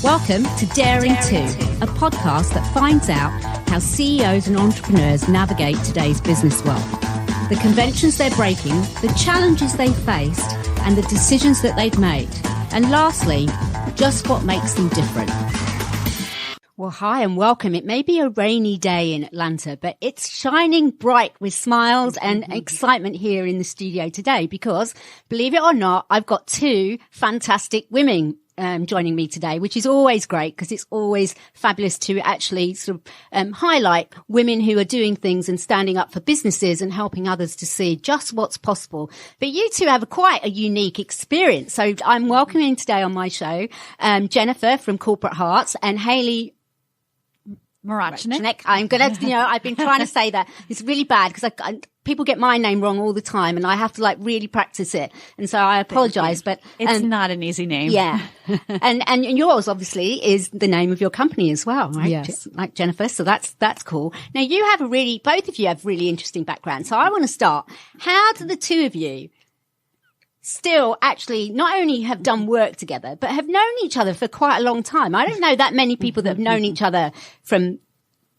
Welcome to Daring To, a podcast that finds out how CEOs and entrepreneurs navigate today's business world. The conventions they're breaking, the challenges they faced, and the decisions that they've made. And lastly, just what makes them different. Well, hi and welcome. It may be a rainy day in Atlanta, but it's shining bright with smiles and excitement here in the studio today because, believe it or not, I've got two fantastic women joining me today, which is always great because it's always fabulous to actually sort of highlight women who are doing things and standing up for businesses and helping others to see just what's possible. But you two have quite a unique experience. So I'm welcoming today on my show Jennifer from Corporate Hartz and Halley Morochnik. I'm going to, I've been trying to say that. It's really bad because people get my name wrong all the time and I have to really practice it. And so I apologize, but it's not an easy name. Yeah. and yours obviously is the name of your company as well, right? Yes. Like Jennifer. So that's cool. Now you have both of you have really interesting backgrounds. So I want to start. How do the two of you still actually not only have done work together, but have known each other for quite a long time? I don't know that many people that have known each other from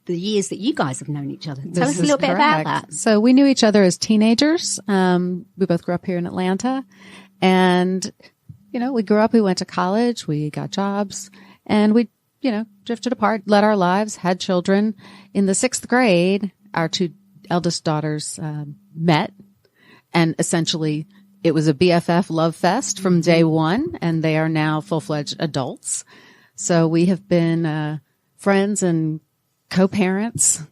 the years that you guys have known each other. Tell us a little bit about that. So we knew each other as teenagers. We both grew up here in Atlanta and, we grew up, we went to college, we got jobs and we, drifted apart, led our lives, had children. In the 6th grade, our two eldest daughters, met and essentially it was a BFF love fest from day one, and they are now full-fledged adults. So we have been friends and co-parents.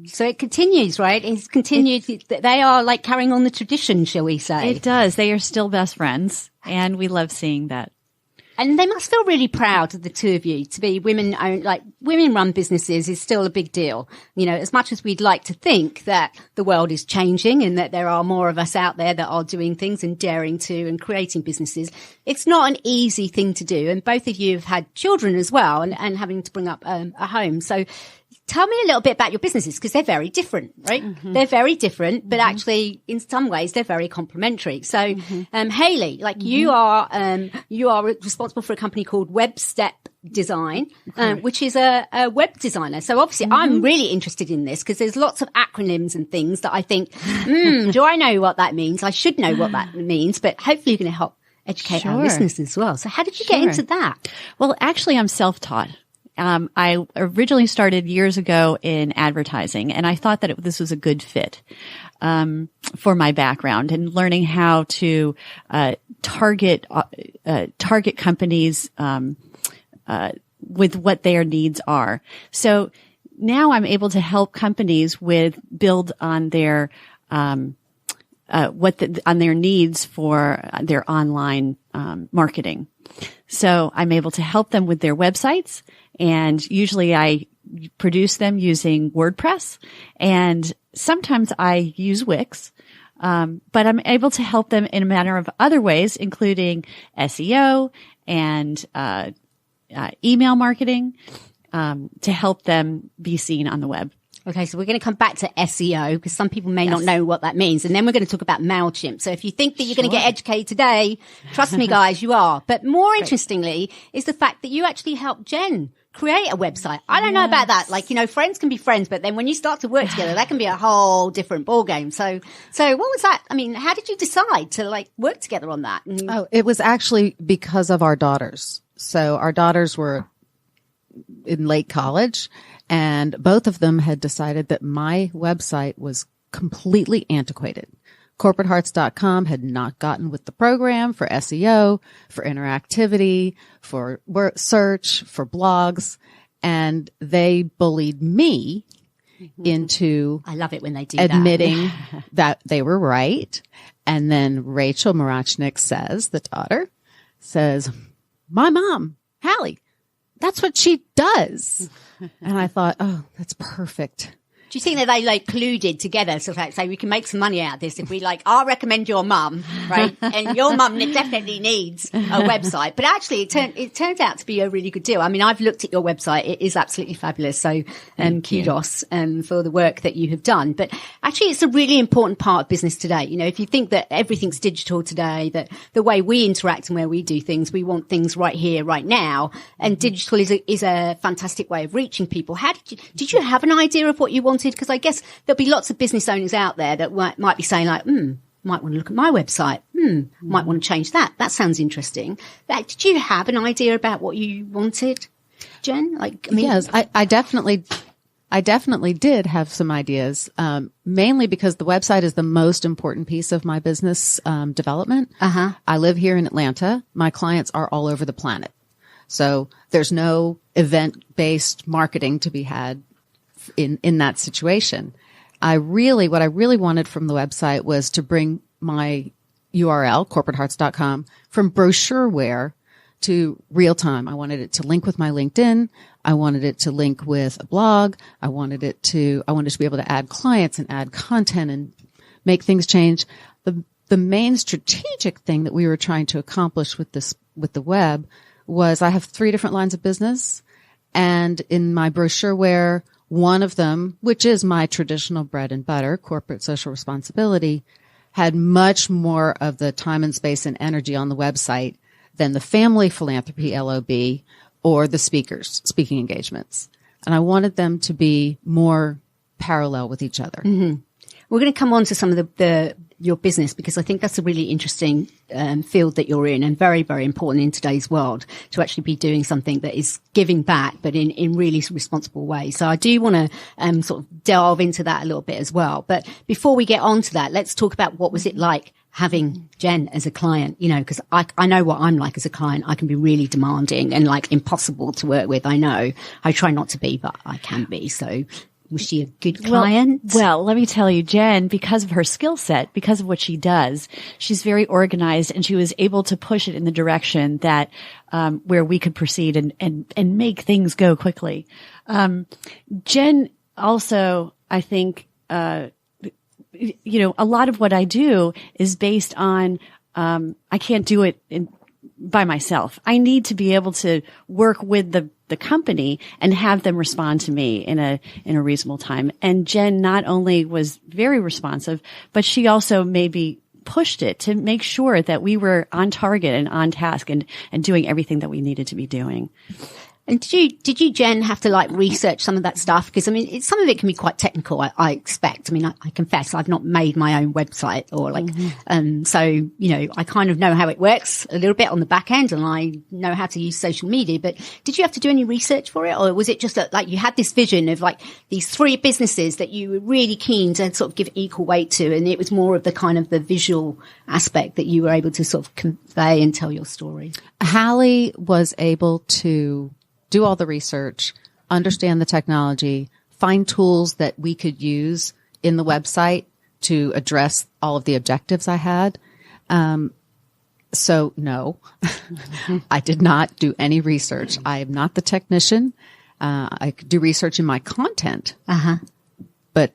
So it continues, right? It's continued. They are carrying on the tradition, shall we say? It does. They are still best friends, and we love seeing that. And they must feel really proud of the two of you to be women-owned, women-run businesses is still a big deal. As much as we'd like to think that the world is changing and that there are more of us out there that are doing things and daring to and creating businesses, it's not an easy thing to do. And both of you have had children as well and having to bring up a home. So tell me a little bit about your businesses because they're very different, right? Mm-hmm. They're very different, but actually in some ways they're very complementary. So, Halley, you are responsible for a company called WebStep Design, which is a web designer. So obviously I'm really interested in this because there's lots of acronyms and things that I think, do I know what that means? I should know what that means, but hopefully you're going to help educate our listeners as well. So how did you get into that? Well, actually I'm self-taught. I originally started years ago in advertising, and I thought that this was a good fit for my background and learning how to target companies with what their needs are. So now I'm able to help companies build on their on their needs for their online marketing. So I'm able to help them with their websites. And usually I produce them using WordPress and sometimes I use Wix. But I'm able to help them in a manner of other ways, including SEO and, email marketing, to help them be seen on the web. Okay, so we're going to come back to SEO because some people may not know what that means. And then we're going to talk about MailChimp. So if you think that you're going to get educated today, trust me, guys, you are. But more interestingly is the fact that you actually helped Jen create a website. I don't know about that. Friends can be friends, but then when you start to work together, that can be a whole different ballgame. So what was that? I mean, how did you decide to work together on that? It was actually because of our daughters. So our daughters were in late college and both of them had decided that my website was completely antiquated. CorporateHartz.com had not gotten with the program for SEO, for interactivity, for search, for blogs, and they bullied me into I love it when they do admitting that they were right. And then Rachel Morochnik the daughter, says, my mom, Halley, that's what she does. And I thought, oh, that's perfect. you think that they like colluded together, sort of like say we can make some money out of this if we like, I'll recommend your mum, right? And your mum definitely needs a website. But actually it turns out to be a really good deal. I mean, I've looked at your website. It is absolutely fabulous. So kudos for the work that you have done. But actually it's a really important part of business today. You know, if you think that everything's digital today, that the way we interact and where we do things, we want things right here, right now. And digital is a fantastic way of reaching people. How did you have an idea of what you wanted? Because I guess there'll be lots of business owners out there that might be saying like, might want to look at my website. Might want to change that. That sounds interesting. Did you have an idea about what you wanted, Jen? Like, I mean, yes, I definitely did have some ideas, mainly because the website is the most important piece of my business development. I live here in Atlanta. My clients are all over the planet. So there's no event-based marketing to be had in that situation. What I really wanted from the website was to bring my URL, corporatehartz.com, from brochureware to real time. I wanted it to link with my LinkedIn. I wanted it to link with a blog. I wanted to be able to add clients and add content and make things change. The main strategic thing that we were trying to accomplish with the web was I have 3 different lines of business, and in my brochureware, one of them, which is my traditional bread and butter, corporate social responsibility, had much more of the time and space and energy on the website than the family philanthropy LOB or the speaking engagements. And I wanted them to be more parallel with each other. We're going to come on to some of your business, because I think that's a really interesting field that you're in, and very, very important in today's world to actually be doing something that is giving back, but in really responsible ways. So I do want to sort of delve into that a little bit as well. But before we get on to that, let's talk about what was it like having Jen as a client, you know, because I know what I'm like as a client. I can be really demanding and like impossible to work with. I know. I try not to be, but I can be. So was she a good client? Well, let me tell you, Jen, because of her skill set, because of what she does, she's very organized, and she was able to push it in the direction that where we could proceed and make things go quickly. Jen also, I think, you know, a lot of what I do is based on I can't do it by myself. I need to be able to work with the company and have them respond to me in a reasonable time. And Jen not only was very responsive, but she also maybe pushed it to make sure that we were on target and on task and doing everything that we needed to be doing. And did you, Jen, have to like research some of that stuff? Because I mean, some of it can be quite technical, I expect. I mean, I confess I've not made my own website or like, so, you know, I kind of know how it works a little bit on the back end, and I know how to use social media. But did you have to do any research for it? Or was it just that like you had this vision of like these 3 businesses that you were really keen to sort of give equal weight to, and it was more of the kind of the visual aspect that you were able to sort of convey and tell your story? Halley was able to do all the research, understand the technology, find tools that we could use in the website to address all of the objectives I had. So no, I did not do any research. I am not the technician. I could do research in my content, but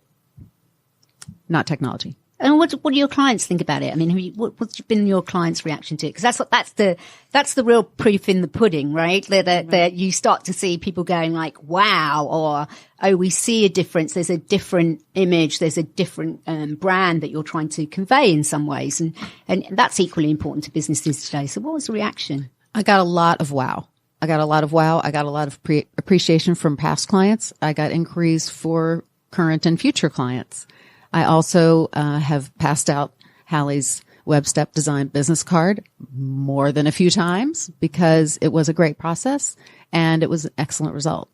not technology. And what do your clients think about it? I mean, what's been your clients' reaction to it? Because that's the real proof in the pudding, right? That you start to see people going like, wow, or, oh, we see a difference. There's a different image. There's a different brand that you're trying to convey in some ways. And that's equally important to businesses today. So what was the reaction? I got a lot of wow. I got a lot of appreciation from past clients. I got inquiries for current and future clients. I also have passed out Halley's WebStep Design business card more than a few times because it was a great process and it was an excellent result.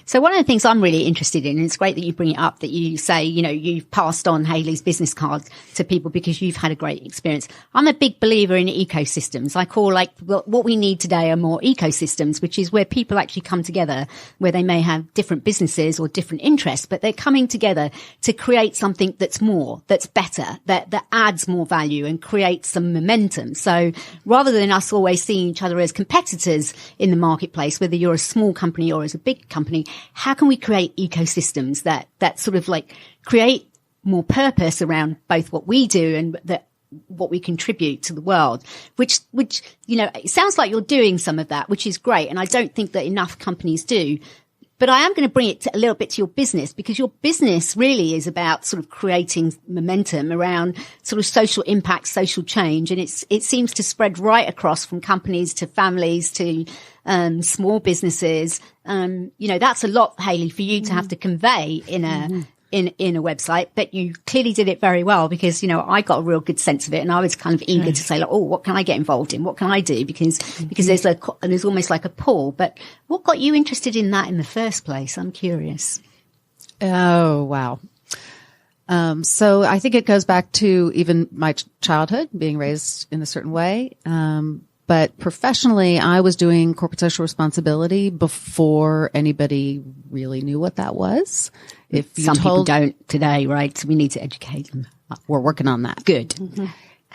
So one of the things I'm really interested in, and it's great that you bring it up, that you say, you know, you've passed on Halley's business card to people because you've had a great experience. I'm a big believer in ecosystems. I call like what we need today are more ecosystems, which is where people actually come together, where they may have different businesses or different interests, but they're coming together to create something that's more, that's better, that adds more value and creates some momentum. So rather than us always seeing each other as competitors in the marketplace, whether you're a small company or as a big company, company, how can we create ecosystems that sort of like create more purpose around both what we do and what we contribute to the world, which, it sounds like you're doing some of that, which is great. And I don't think that enough companies do. But I am going to bring it a little bit to your business, because your business really is about sort of creating momentum around sort of social impact, social change. And it seems to spread right across from companies to families to small businesses. That's a lot, Halley, for you to have to convey in a website, but you clearly did it very well, because, I got a real good sense of it, and I was kind of eager to say, like, oh, what can I get involved in? What can I do? Because there's almost like a pull. But what got you interested in that in the first place? I'm curious. Oh, wow. So I think it goes back to even my childhood, being raised in a certain way. But professionally, I was doing corporate social responsibility before anybody really knew what that was. People don't today, right? So we need to educate them. We're working on that. Good. Mm-hmm.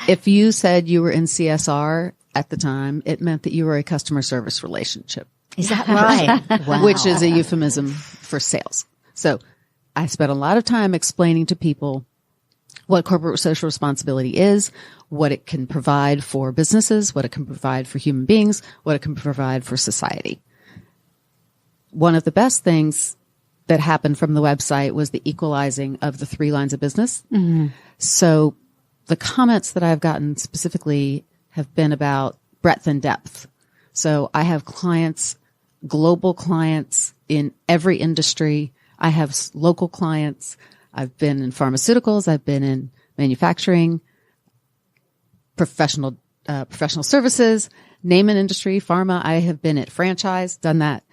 If you said you were in CSR at the time, it meant that you were a customer service relationship. Is that right? Wow. Which is a euphemism for sales. So I spent a lot of time explaining to people what corporate social responsibility is, what it can provide for businesses, what it can provide for human beings, what it can provide for society. One of the best things that happened from the website was the equalizing of the 3 lines of business. Mm-hmm. So the comments that I've gotten specifically have been about breadth and depth. So I have clients, global clients in every industry. I have local clients. I've been in pharmaceuticals. I've been in manufacturing, professional services, name an industry, pharma. I have been at franchise, done that.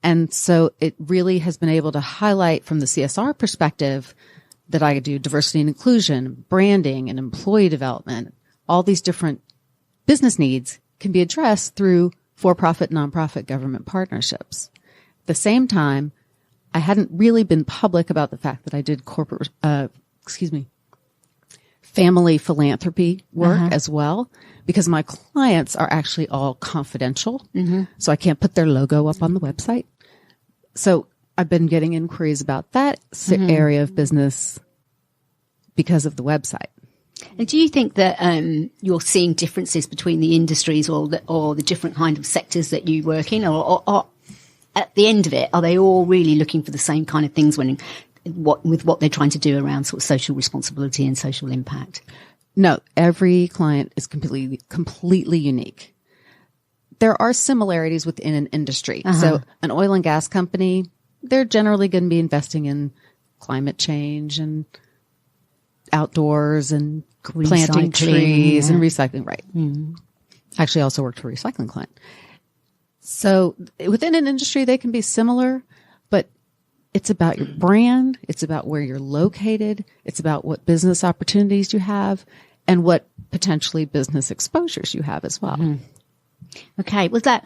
And so it really has been able to highlight from the CSR perspective that I do diversity and inclusion, branding and employee development. All these different business needs can be addressed through for-profit, nonprofit government partnerships. At the same time, I hadn't really been public about the fact that I did family philanthropy work as well, because my clients are actually all confidential. Mm-hmm. So I can't put their logo up on the website. So I've been getting inquiries about that area of business because of the website. And do you think that you're seeing differences between the industries or the different kind of sectors that you work in, or at the end of it, are they all really looking for the same kind of things with what they're trying to do around sort of social responsibility and social impact? No, every client is completely unique. There are similarities within an industry. Uh-huh. So an oil and gas company, they're generally going to be investing in climate change and outdoors and planting trees and recycling. Right. Mm-hmm. Actually, I also worked for a recycling client. So within an industry, they can be similar, but it's about your brand. It's about where you're located. It's about what business opportunities you have and what potentially business exposures you have as well. Mm-hmm. Okay. Was that,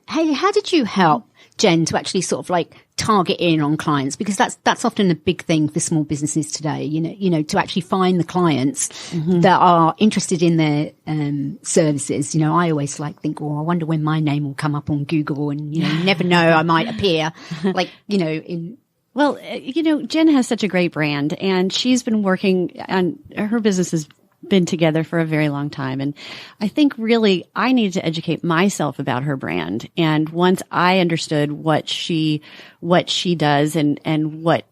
Halley, how did you help Jen to actually sort of like target in on clients? Because that's often a big thing for small businesses today, you know, to actually find the clients that are interested in their services. You know, I always think, well, I wonder when my name will come up on Google, and, you never know, I might appear Well, Jen has such a great brand, and she's been working on her business has been together for a very long time. And I think really I needed to educate myself about her brand. And once I understood what she does and what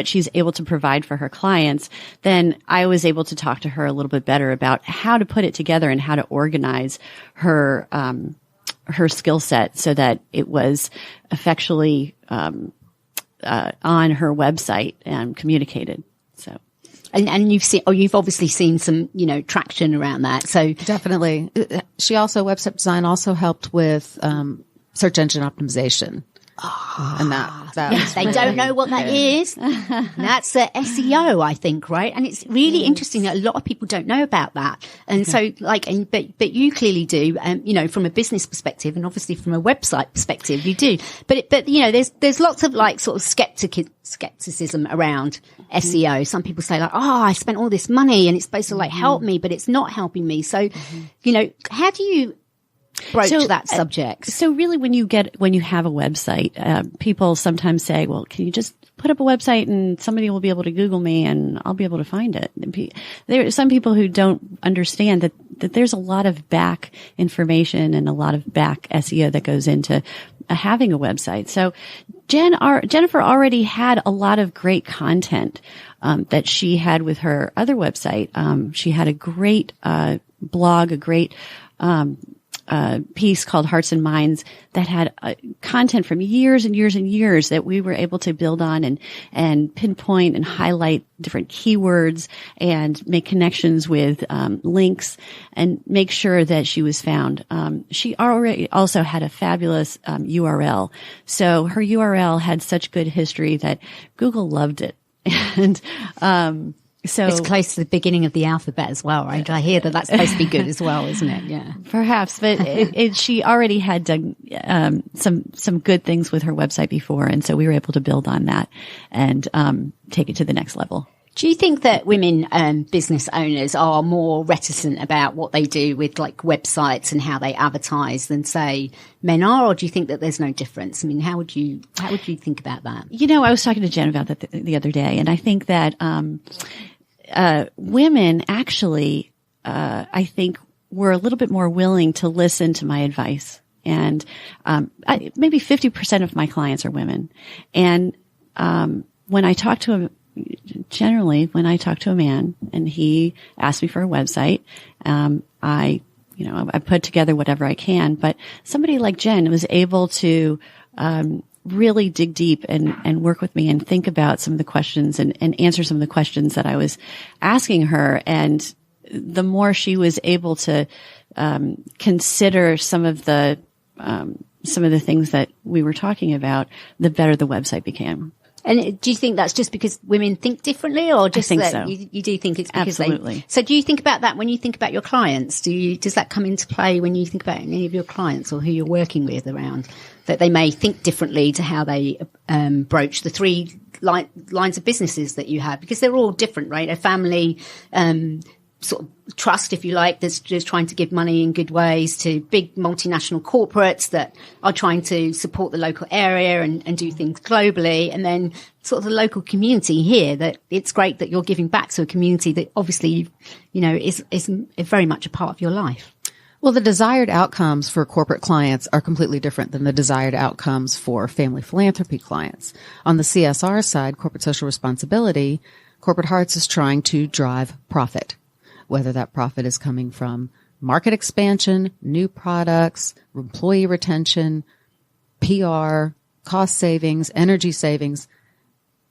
she's able to provide for her clients, then I was able to talk to her a little bit better about how to put it together and how to organize her skill set so that it was effectually on her website and communicated. So, and you've obviously seen some, traction around that. So definitely. She also, WebStep Design also helped with, search engine optimization. Oh, and that yes, they don't know what that is. That's SEO, I think, right? And it's really interesting that a lot of people don't know about that. And so, but you clearly do, from a business perspective, and obviously from a website perspective, you do. But there's lots of sort of skepticism around SEO. Some people say I spent all this money and it's supposed to help me, but it's not helping me. So, how do you broach that subject? So really when you have a website, people sometimes say, well, can you just put up a website and somebody will be able to Google me and I'll be able to find it. There are some people who don't understand that there's a lot of back information and a lot of back SEO that goes into having a website. So Jennifer already had a lot of great content that she had with her other website. She had a great blog, a great piece called Hearts and Minds that had content from years and years and years that we were able to build on and pinpoint and highlight different keywords and make connections with links and make sure that she was found. She already also had a fabulous URL. So her URL had such good history that Google loved it. And so it's close to the beginning of the alphabet as well, right? I hear that that's supposed to be good as well, isn't it? Yeah, perhaps. But she already had done some good things with her website before, and so we were able to build on that and take it to the next level. Do you think that women business owners are more reticent about what they do with like websites and how they advertise than say men are, or do you think that there's no difference? I mean, how would you think about that? You know, I was talking to Jen about that the other day, and I think that women actually, I think, were a little bit more willing to listen to my advice, and maybe 50% of my clients are women, and when I talk to them. Generally, when I talk to a man and he asks me for a website, I put together whatever I can. But somebody like Jen was able to really dig deep and work with me and think about some of the questions and answer some of the questions that I was asking her. And the more she was able to consider some of the things that we were talking about, the better the website became. And do you think that's just because women think differently, or just that so. You do think it's because Absolutely. So do you think about that when you think about your clients? Does that come into play when you think about any of your clients or who you're working with around that they may think differently to how they broach the three lines of businesses that you have? Because they're all different, right? A family sort of trust, if you like, that's just trying to give money in good ways, to big multinational corporates that are trying to support the local area and do things globally. And then sort of the local community here, that it's great that you're giving back to a community that obviously, is very much a part of your life. Well, the desired outcomes for corporate clients are completely different than the desired outcomes for family philanthropy clients. On the CSR side, corporate social responsibility, Corporate Hartz is trying to drive profit. Whether that profit is coming from market expansion, new products, employee retention, PR, cost savings, energy savings,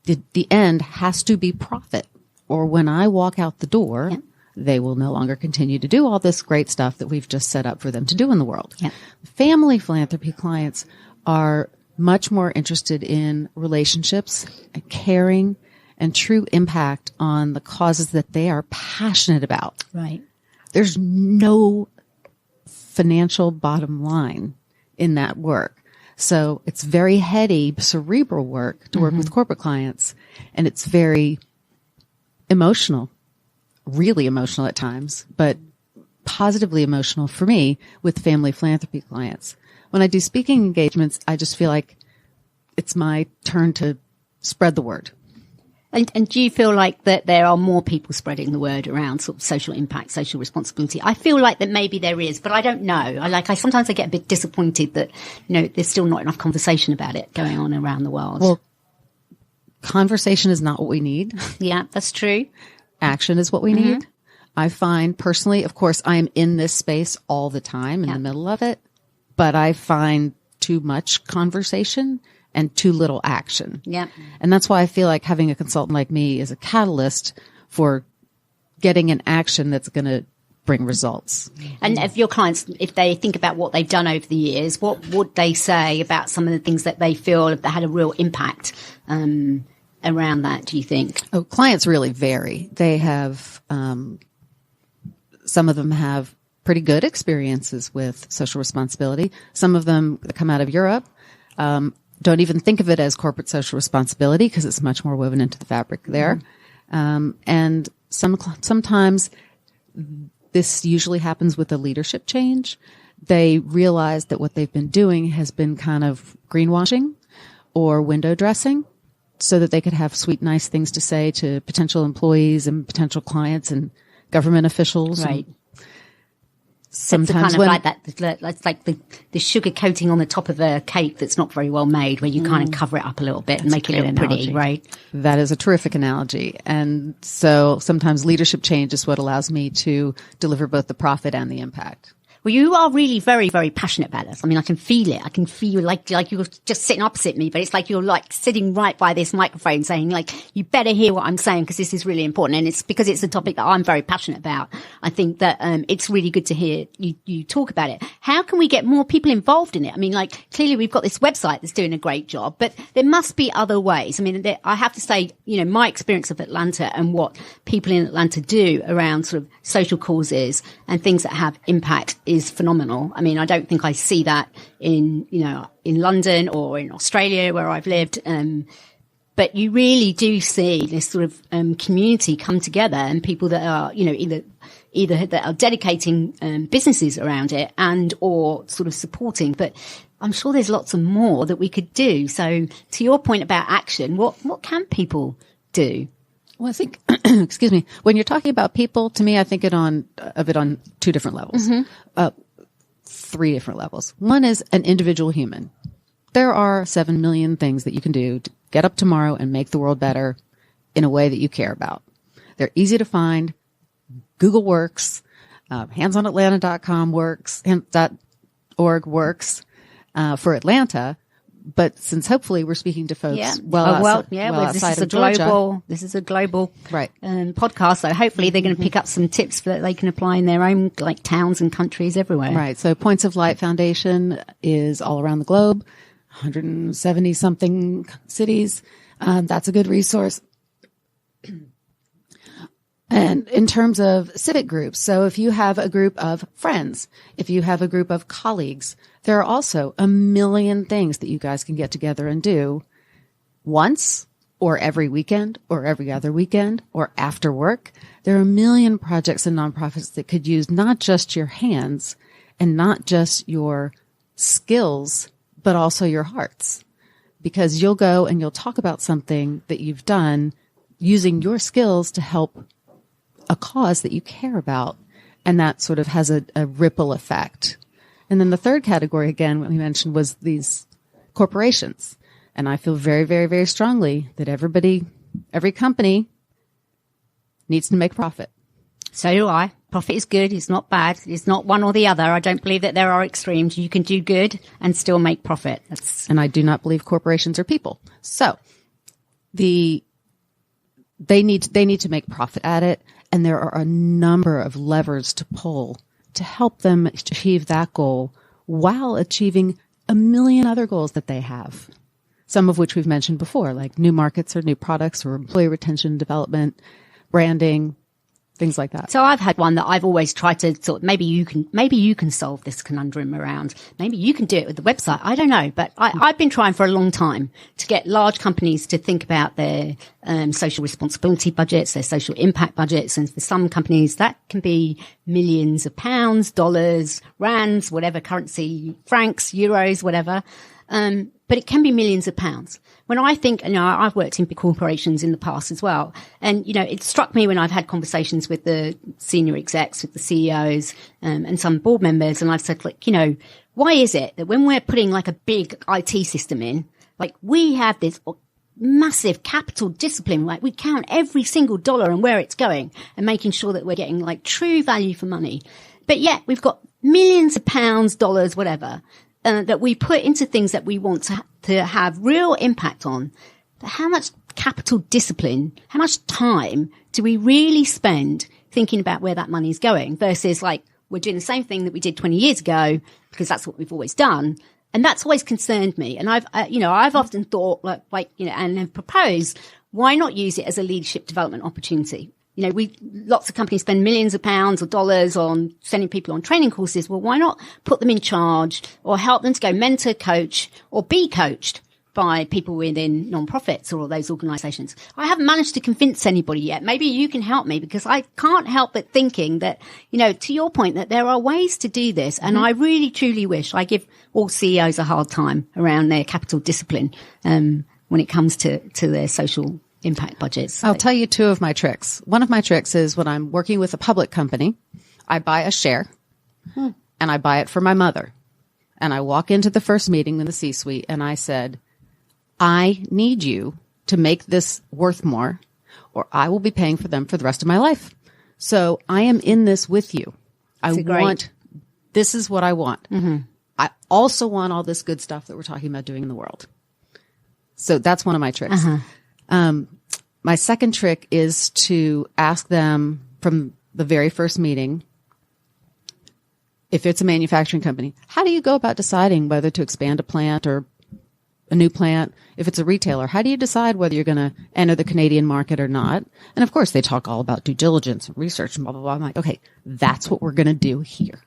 the end has to be profit. Or when I walk out the door, they will no longer continue to do all this great stuff that we've just set up for them to do in the world. Yeah. Family philanthropy clients are much more interested in relationships and caring and true impact on the causes that they are passionate about. Right. There's no financial bottom line in that work. So it's very heady, cerebral work to work with corporate clients. And it's very emotional, really emotional at times, but positively emotional for me with family philanthropy clients. When I do speaking engagements, I just feel like it's my turn to spread the word. And do you feel like that there are more people spreading the word around sort of social impact, social responsibility? I feel like that maybe there is, but I don't know. I sometimes get a bit disappointed that, there's still not enough conversation about it going on around the world. Well, conversation is not what we need. Yeah, that's true. Action is what we need. I find personally, of course, I am in this space all the time in the middle of it, but I find too much conversation and too little action. Yeah. And that's why I feel like having a consultant like me is a catalyst for getting an action that's going to bring results. And if your clients, if they think about what they've done over the years, what would they say about some of the things that they feel have had a real impact around that, do you think? Oh, clients really vary. They have, some of them have pretty good experiences with social responsibility. Some of them that come out of Europe, don't even think of it as corporate social responsibility because it's much more woven into the fabric there. And sometimes this usually happens with a leadership change. they realize that what they've been doing has been kind of greenwashing or window dressing so that they could have sweet, nice things to say to potential employees and potential clients and government officials. Right. Sometimes it's kind of like that. It's like the sugar coating on the top of a cake that's not very well made, where you kind of cover it up a little bit and make it look pretty, right? That is a terrific analogy. And so sometimes leadership change is what allows me to deliver both the profit and the impact. Well, you are really very, very passionate about this. I mean, I can feel it. I can feel like you're just sitting opposite me, but it's like you're like sitting right by this microphone saying like, you better hear what I'm saying because this is really important. And it's because it's a topic that I'm very passionate about. I think that, it's really good to hear you talk about it. How can we get more people involved in it? I mean, like clearly we've got this website that's doing a great job, but there must be other ways. I mean, I have to say, my experience of Atlanta and what people in Atlanta do around sort of social causes and things that have impact is phenomenal. I mean, I don't think I see that in London or in Australia where I've lived. But you really do see this sort of community come together and people that are, either that are dedicating businesses around it and or sort of supporting. But I'm sure there's lots of more that we could do. So to your point about action, what can people do? Well, I think, excuse me, when you're talking about people, to me, I think of it on two different levels, three different levels. One is an individual human. There are 7 million things that you can do to get up tomorrow and make the world better in a way that you care about. They're easy to find. Google works. Handsonatlanta.com works. .org works for Atlanta. But since hopefully we're speaking to folks outside of Georgia. This is a global right. Podcast, so hopefully they're going to pick up some tips that they can apply in their own like towns and countries everywhere. Right. So Points of Light Foundation is all around the globe, 170 something cities. That's a good resource. And in terms of civic groups, so if you have a group of friends, if you have a group of colleagues, there are also a million things that you guys can get together and do once or every weekend or every other weekend or after work. There are a million projects and nonprofits that could use not just your hands and not just your skills, but also your hearts, because you'll go and you'll talk about something that you've done using your skills to help a cause that you care about. And that sort of has a ripple effect. And then the third category, again, what we mentioned was these corporations. And I feel very, very, very strongly that every company needs to make profit. So do I. Profit is good. It's not bad. It's not one or the other. I don't believe that there are extremes. You can do good and still make profit. And I do not believe corporations are people. So they need to make profit at it. And there are a number of levers to pull to help them achieve that goal while achieving a million other goals that they have. Some of which we've mentioned before, like new markets or new products or employee retention, development, branding, things like that. So I've had one that I've always tried to sort of, maybe you can solve this conundrum around. Maybe you can do it with the website. I don't know, but I've been trying for a long time to get large companies to think about their social responsibility budgets, their social impact budgets. And for some companies that can be millions of pounds, dollars, rands, whatever currency, francs, euros, whatever. But it can be millions of pounds. When I think, I've worked in big corporations in the past as well. And, it struck me when I've had conversations with the senior execs, with the CEOs, and some board members. And I've said, why is it that when we're putting like a big IT system in, like we have this massive capital discipline, like we count every single dollar and where it's going and making sure that we're getting like true value for money. But yet we've got millions of pounds, dollars, whatever, that we put into things that we want to have real impact on. But how much capital discipline, how much time do we really spend thinking about where that money is going versus like we're doing the same thing that we did 20 years ago because that's what we've always done. And that's always concerned me. And I've often thought and have proposed, why not use it as a leadership development opportunity? Lots of companies spend millions of pounds or dollars on sending people on training courses. Well, why not put them in charge or help them to go mentor, coach, or be coached by people within non-profits or all those organizations. I haven't managed to convince anybody yet. Maybe you can help me, because I can't help but thinking that, to your point, that there are ways to do this. And I really, truly wish, I give all CEOs a hard time around their capital discipline when it comes to their social impact budgets. I'll tell you 2 of my tricks. One of my tricks is when I'm working with a public company, I buy a share and I buy it for my mother. And I walk into the first meeting in the C-suite and I said, I need you to make this worth more, or I will be paying for them for the rest of my life. So I am in this with you. This is what I want. I also want all this good stuff that we're talking about doing in the world. So that's one of my tricks. My second trick is to ask them from the very first meeting, if it's a manufacturing company, how do you go about deciding whether to expand a plant or a new plant? If it's a retailer, how do you decide whether you're going to enter the Canadian market or not? And of course, they talk all about due diligence and research and blah, blah, blah. I'm like, okay, that's what we're going to do here.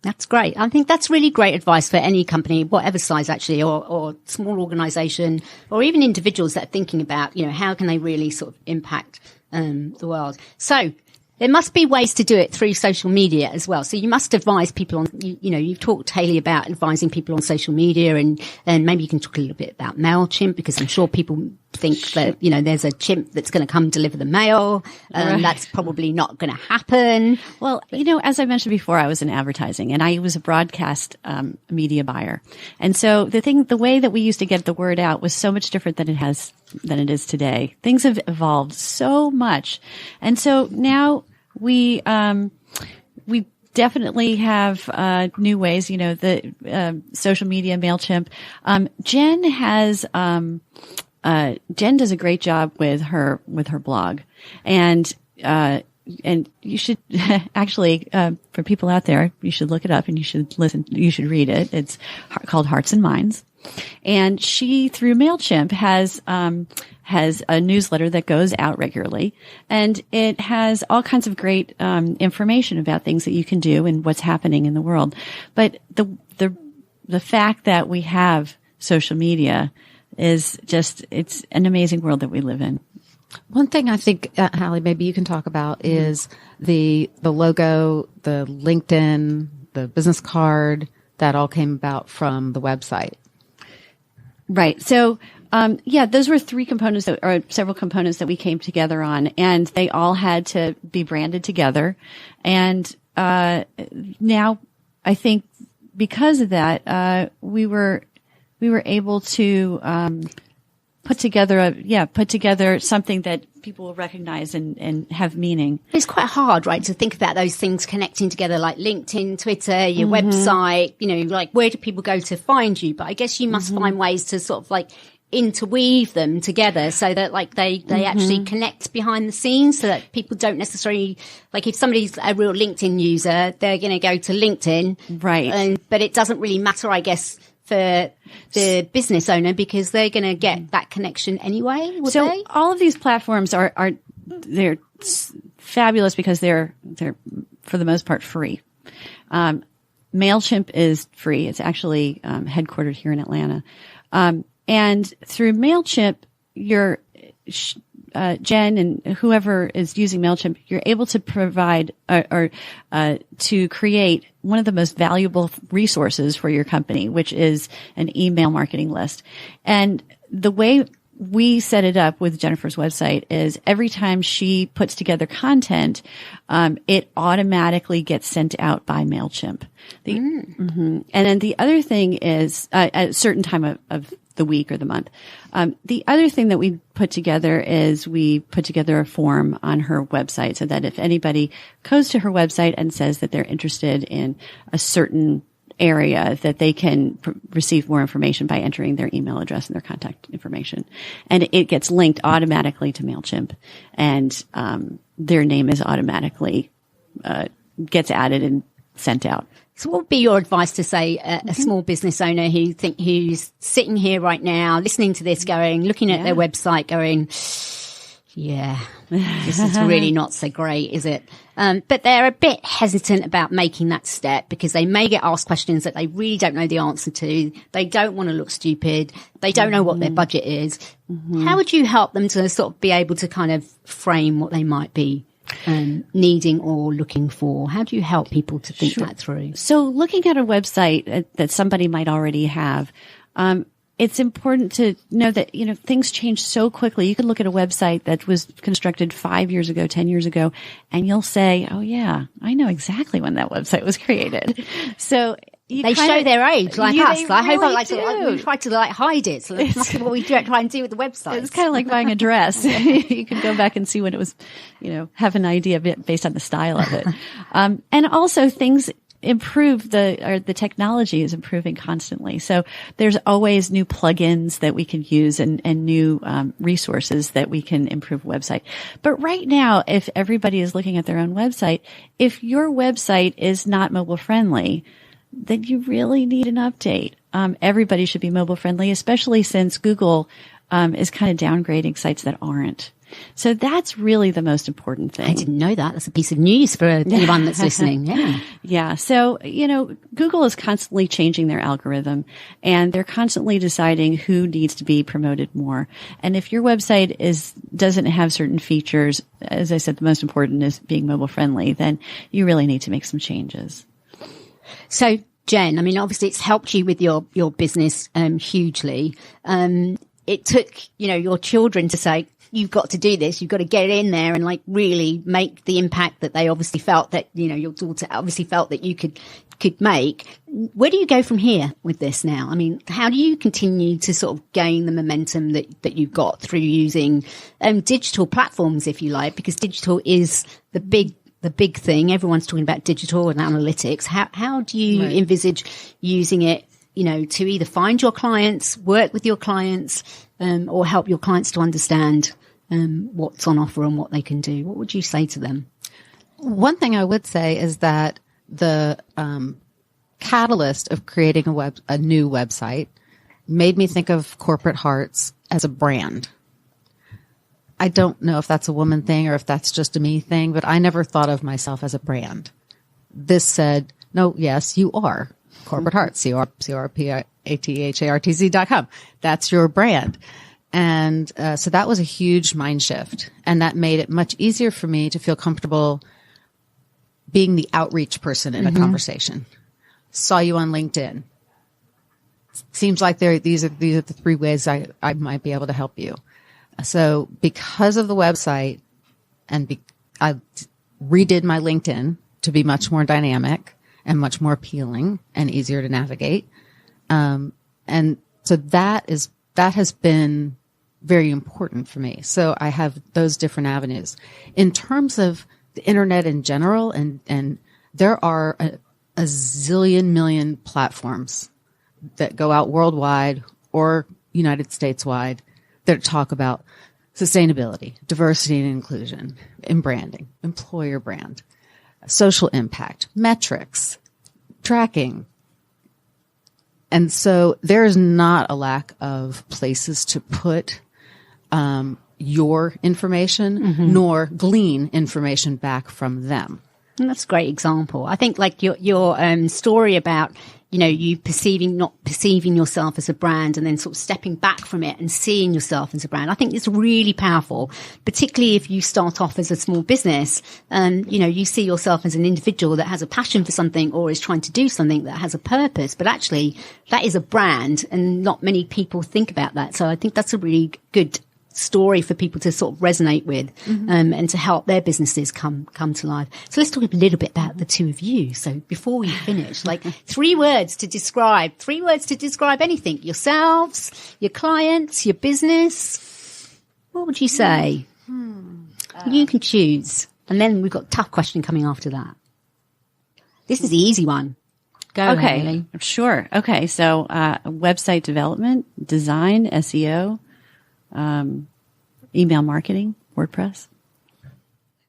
That's great. I think that's really great advice for any company, whatever size actually, or small organization, or even individuals that are thinking about, how can they really sort of impact the world. So there must be ways to do it through social media as well. So you must advise people on, you've talked, Halley, about advising people on social media, and maybe you can talk a little bit about MailChimp, because I'm sure people think that, there's a chimp that's going to come deliver the mail. Right. That's probably not going to happen. Well, as I mentioned before, I was in advertising and I was a broadcast media buyer. And so the way that we used to get the word out was so much different than it is today. Things have evolved so much. And so now we definitely have new ways, the social media, MailChimp. Jen does a great job with her blog, and you should actually, for people out there, you should look it up and you should read it. It's called Hartz and Minds. And she, through MailChimp, has a newsletter that goes out regularly, and it has all kinds of great information about things that you can do and what's happening in the world. But the fact that we have social media is just, it's an amazing world that we live in. One thing I think, Halley, maybe you can talk about is the logo, the LinkedIn, the business card, that all came about from the website. Right. So, those were 3 components or several components that we came together on, and they all had to be branded together. And, now I think because of that, we were able to, put together something that people will recognize and have meaning. It's quite hard, right, to think about those things connecting together, like LinkedIn, Twitter, your website, like where do people go to find you? But I guess you must find ways to sort of like interweave them together so that like they actually connect behind the scenes, so that people don't necessarily, like if somebody's a real LinkedIn user, they're going to go to LinkedIn. Right. But it doesn't really matter, I guess, for the business owner, because they're going to get that connection anyway. So all of these platforms they're fabulous because they're for the most part free. MailChimp is free. It's actually headquartered here in Atlanta. And through MailChimp, Jen and whoever is using MailChimp, you're able to provide or to create one of the most valuable resources for your company, which is an email marketing list. And the way we set it up with Jennifer's website is every time she puts together content, it automatically gets sent out by MailChimp. And then the other thing is at a certain time of the week or the month. The other thing that we put together is we put together a form on her website so that if anybody goes to her website and says that they're interested in a certain area, that they can receive more information by entering their email address and their contact information. And it gets linked automatically to MailChimp, and their name is automatically gets added and sent out. So what would be your advice to, say, a small business owner who's sitting here right now, listening to this, looking at their website, going, Yeah, this is really not so great, is it? But they're a bit hesitant about making that step because they may get asked questions that they really don't know the answer to. They don't want to look stupid. They don't know what their budget is. How would you help them to sort of be able to kind of frame what they might be needing or looking for? How do you help people to think that through? So looking at a website that somebody might already have, it's important to know that, you know, things change so quickly. You can look at a website that was constructed 5 years ago, 10 years ago, and you'll say, oh yeah, I know exactly when that website was created. So they show their age like us. I hope really we try to hide it. So that's what we try and do with the website. It's kind of like buying a dress. You can go back and see when it was, you know, have an idea based on the style of it. And also things improve, the technology is improving constantly. So there's always new plugins that we can use and new resources that we can improve a website. But right now, if everybody is looking at their own website, if your website is not mobile friendly, then you really need an update. Everybody should be mobile friendly, especially since Google is kind of downgrading sites that aren't. So that's really the most important thing. I didn't know that. That's a piece of news for anyone that's listening. Yeah. Yeah. So, you know, Google is constantly changing their algorithm and they're constantly deciding who needs to be promoted more. And if your website doesn't have certain features, as I said, the most important is being mobile friendly, then you really need to make some changes. So, Jen, I mean, obviously it's helped you with your business hugely. It took, you know, your children to say, you've got to do this. You've got to get in there and like really make the impact that they obviously felt that, you know, your daughter obviously felt that you could make. Where do you go from here with this now? I mean, how do you continue to sort of gain the momentum that you've got through using digital platforms, if you like, because digital is the big thing. Everyone's talking about digital and analytics. How do you envisage using it, you know, to either find your clients, work with your clients, or help your clients to understand what's on offer and what they can do? What would you say to them? One thing I would say is that the catalyst of creating a new website made me think of Corporate Hartz as a brand. I don't know if that's a woman thing or if that's just a me thing, but I never thought of myself as a brand. This said, no, yes, you are Corporate Hartz, CORPATHARTZ.com. That's your brand. And so that was a huge mind shift. And that made it much easier for me to feel comfortable being the outreach person in a conversation. Saw you on LinkedIn. Seems like these are the three ways I might be able to help you. So because of the website and I redid my LinkedIn to be much more dynamic and much more appealing and easier to navigate. And so that has been very important for me. So I have those different avenues. In terms of the internet in general, and there are a zillion million platforms that go out worldwide or United States wide that talk about sustainability, diversity and inclusion, in branding, employer brand, social impact, metrics, tracking. And so there is not a lack of places to put your information, nor glean information back from them. And that's a great example. I think like your story about, you know, you not perceiving yourself as a brand and then sort of stepping back from it and seeing yourself as a brand. I think it's really powerful, particularly if you start off as a small business and, you know, you see yourself as an individual that has a passion for something or is trying to do something that has a purpose, but actually that is a brand and not many people think about that. So I think that's a really good story for people to sort of resonate with and to help their businesses come to life. So let's talk a little bit about the two of you. So before we finish, like 3 words to describe anything, yourselves, your clients, your business. What would you say? You can choose. And then we've got a tough question coming after that. This is the easy one. Go, okay. Halley. Sure. Okay. So, website development, design, SEO, email marketing, WordPress.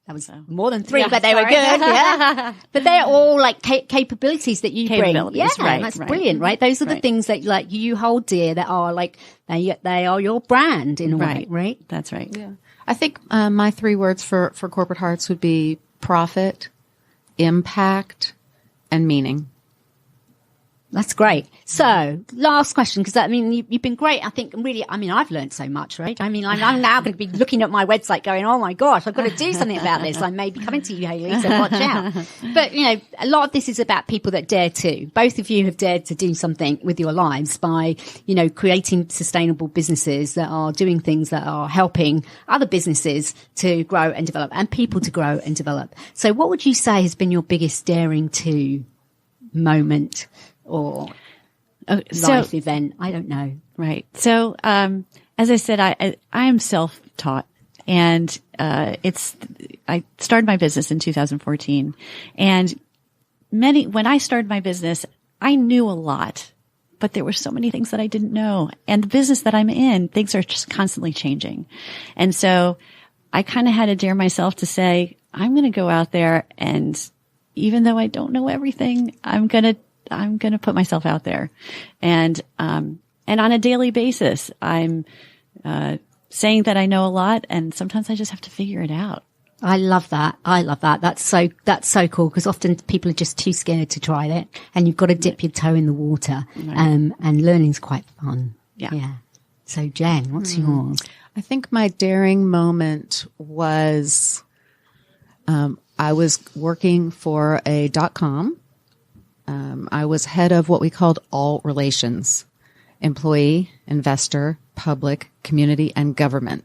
That was more than 3, but they were good. Yeah. But they're all like capabilities that you bring. Yeah, right, that's brilliant, right? Those are the things that like you hold dear that are like, they are your brand in a way, right? That's right. Yeah. I think my 3 words for Corporate Hartz would be profit, impact, and meaning. That's great. So, last question, because you've been great. I think really, I've learned so much, right? I'm now going to be looking at my website going, oh my gosh, I've got to do something about this. I may be coming to you, Halley, so watch out. But, a lot of this is about people that dare to. Both of you have dared to do something with your lives by, creating sustainable businesses that are doing things that are helping other businesses to grow and develop and people to grow and develop. So what would you say has been your biggest daring to moment? Or life event. I don't know. Right. So, as I said, I am self-taught, and I started my business in 2014, and when I started my business, I knew a lot, but there were so many things that I didn't know. And the business that I'm in, things are just constantly changing. And so I kind of had to dare myself to say, I'm going to go out there, and even though I don't know everything, I'm going to put myself out there. And on a daily basis, I'm saying that I know a lot, and sometimes I just have to figure it out. I love that. That's so cool, because often people are just too scared to try it, and you've got to dip your toe in the water. Right. And learning's quite fun. Yeah. So Jen, what's yours? I think my daring moment was, I was working for a .com. I was head of what we called all relations: employee, investor, public, community, and government.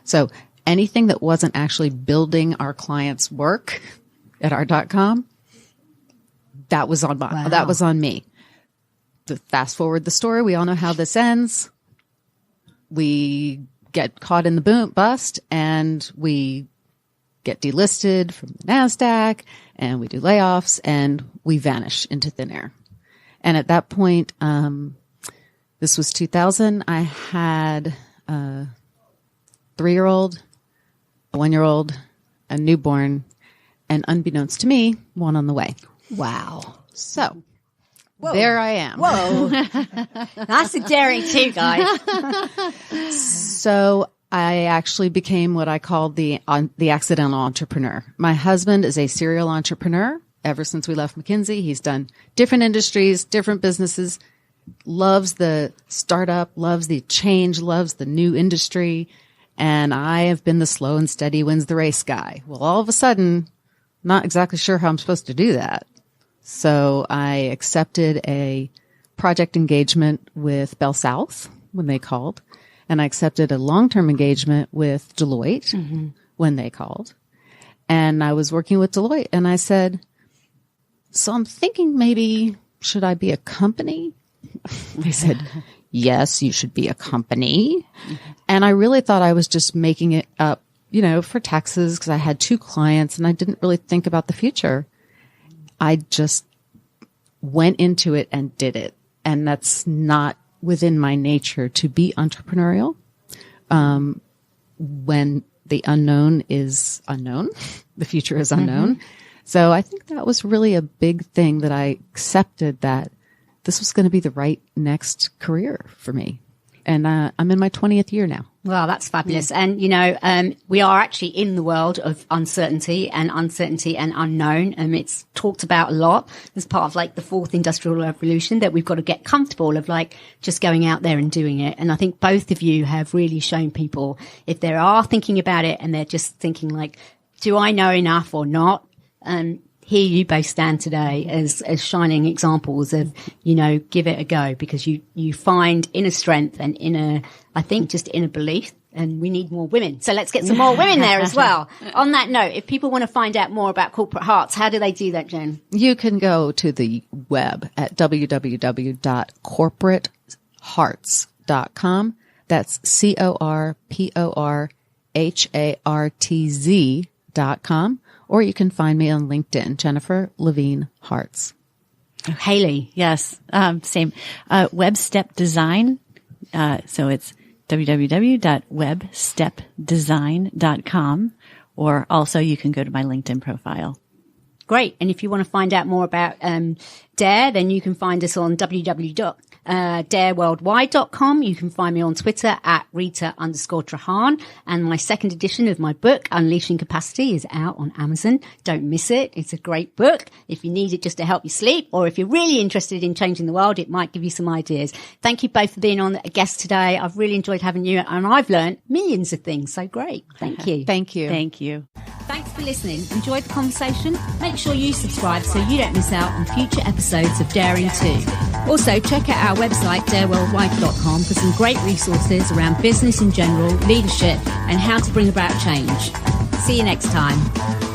So anything that wasn't actually building our clients' work at our .com, that was on me. Fast forward the story. We all know how this ends. We get caught in the bust, and we get delisted from the NASDAQ, and we do layoffs, and we vanish into thin air. And at that point, this was 2000, I had a 3-year-old, a 1-year-old, a newborn, and unbeknownst to me, one on the way. Wow. So there I am. Whoa. That's a daring too, guys. So I actually became what I called the accidental entrepreneur. My husband is a serial entrepreneur. Ever since we left McKinsey, he's done different industries, different businesses, loves the startup, loves the change, loves the new industry. And I have been the slow and steady wins the race guy. Well, all of a sudden, not exactly sure how I'm supposed to do that. So I accepted a project engagement with Bell South when they called. And I accepted a long-term engagement with Deloitte when they called. And I was working with Deloitte, and I said, so I'm thinking maybe, should I be a company? They said, yes, you should be a company. And I really thought I was just making it up, for taxes, because I had 2 clients and I didn't really think about the future. I just went into it and did it. And that's not within my nature to be entrepreneurial. When the unknown is unknown, the future is unknown. So I think that was really a big thing, that I accepted that this was going to be the right next career for me. And I'm in my 20th year now. Well, that's fabulous. And, we are actually in the world of uncertainty and unknown. It's talked about a lot as part of the 4th industrial revolution, that we've got to get comfortable of just going out there and doing it. And I think both of you have really shown people, if they are thinking about it and they're just thinking do I know enough or not? Here you both stand today as shining examples of, give it a go, because you find inner strength and just inner belief, and we need more women. So let's get some more women there as well. On that note, if people want to find out more about Corporate Hartz, how do they do that, Jen? You can go to the web at www.corporatehartz.com. That's CORPORHARTZ.com. Or you can find me on LinkedIn, Jennifer Levine Hartz. Halley, yes, same. WebStep Design. So it's www.webstepdesign.com. Or also you can go to my LinkedIn profile. Great. And if you want to find out more about DARE, then you can find us on www.dare.com. dareworldwide.com. You can find me on Twitter at Rita_Trahan. And my second edition of my book, Unleashing Capacity, is out on Amazon. Don't miss it. It's a great book. If you need it just to help you sleep, or if you're really interested in changing the world, it might give you some ideas. Thank you both for being on a guest today. I've really enjoyed having you, and I've learned millions of things. So great. Thank you. Thank you. Thank you. Thanks for listening. Enjoyed the conversation? Make sure you subscribe so you don't miss out on future episodes of Daring 2. Also, check out our website, dareworldwide.com, for some great resources around business in general, leadership, and how to bring about change. See you next time.